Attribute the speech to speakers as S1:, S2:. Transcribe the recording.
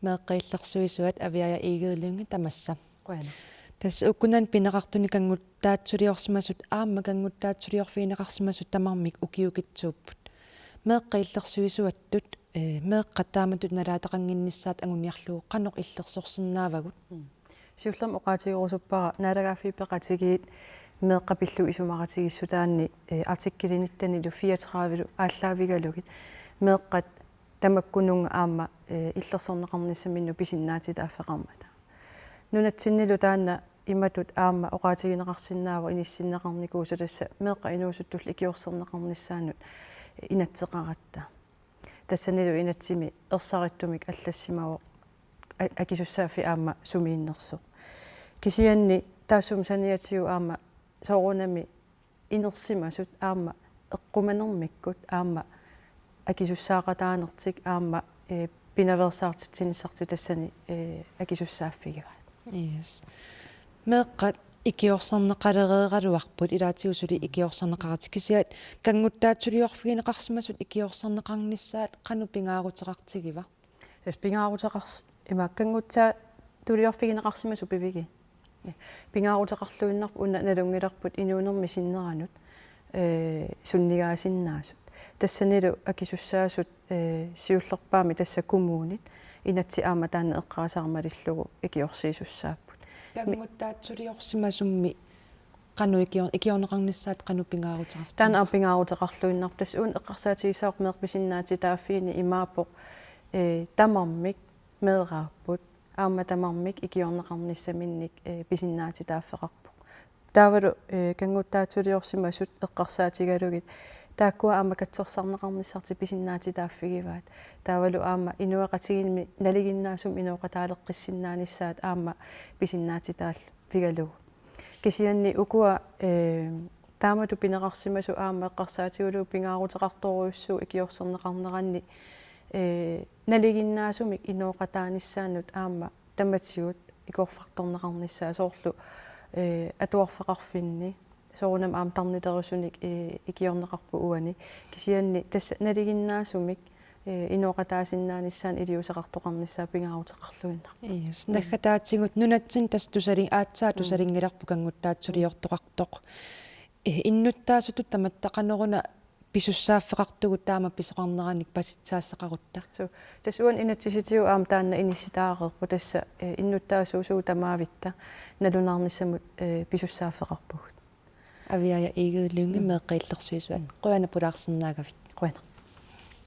S1: meeqqillersuisuat aviaya iigeulungi tamassa
S2: Kuana.
S1: tas ukunan pinaqartuni kanguttaatsuliorsimasut aamma kanguttaatsuliorfiinaqarsimasut tamarmik ukiukitsuupput meeqqillersuisuattut meeqqataamatut nalaataqanginnissaat anguniarluu qanoq illersorsinnaavagut
S2: Siullam oqaatigerusuppara naalagaafiippeqatigiit meeqqapillu isumaqatigissutaanni artikkelinittani lu 34 ааллаавигалугит meeqqat tamakkununga aamma illersorneqarnissamинну pisinnaatitaaffeqarmata nunatsinnilu taanna imatut aamma oqaatigineqarsinnaava inissinneqarnikuusu tassa meeqqa inuusuttul ikiorserneqarnissaanut inatseqaratta тассанилу инатсими ерсариттумик аллассимаво акисуссааффи аама сумииннерсо кисианни таассум саниатиу аама соорунами инерсимасут аама эққуманермиккут аама акисуссаақатаанертик аама пинаверсаартитсиниссарти тассани акисуссааффигиваат
S1: yes meeqqat ikiorserneqalereeraluarput ilaatiusuli ikiorserneqarati kisiat kanguttaatsuliorfigineqarsimasut ikiorserneqarnissaat qanu pingaaruteqartigiva
S2: тас пингааруteqars имааккангутсаа тулиорфигинеқарсимасу пивиги пингааруteqarluinnarpu уна налунгилерпут инуунерми синнеранут суннигаасиннаасут тассанилу акисуссаасут сиуллерпаами тасса кумуунит инатси аама таана эққарасаармалиллугу икиорсиисуссааппут
S1: kanguttaatsuliorsimasummi qanu ikiorneqarnissaat qanu pingaaruteqarti
S2: таана пингааруteqarluinnarp тас уун эққарсаатигисаақ меерписиннаати тааффиини имаапоқ тамармик меэраарпут аама тамармик икиорнеқарниссаминник писиннаати тааффеқарпоқ таавалу кангуттаатулиорсимасут эққарсаатигалугит тааккуа аама катсорсарнеқарниссарти писиннаати тааффигиваат таавалу аама инуэқатигинми налигиннаасум инуэқатаалеққиссиннааниссаат аама писиннаати таал фигалугу кисианни укуа таамату пинеқарсимасу аама эққарсаатигулуу пингаарутеқарторуйуссуу икиорсернеқарнеранни налигиннаасумик инуоqataanissaanut аама таматсигут икорфарторнеқарниссаа соорлу атуарфеқарфинни соорунам аам тарнитерусуник икиорнеқарпу уани кисианни тасса налигиннаасумик инуоqataasиннааниссаан илиусеқартоқарниссаа пингаарутеқарлуиннар
S1: yes наггатаатсигут нунатсин тас тусалин аатсаа тусалингиларпу кангуттаатсулиортоқартоқ иннуттаасутут таматтақанеруна писуссааффеқартугут таама писоқарнераник паситсаассеқарутта
S2: so тасуан инатсиситиу аам таанна инисситаарерпу тасса иннуттаасуусуу тамаавитта налунаарниссамут писуссааффеқарпугут
S1: авиая игеулунги меэққииллерсуисуат қуана пулаарсинаагавит
S2: қуана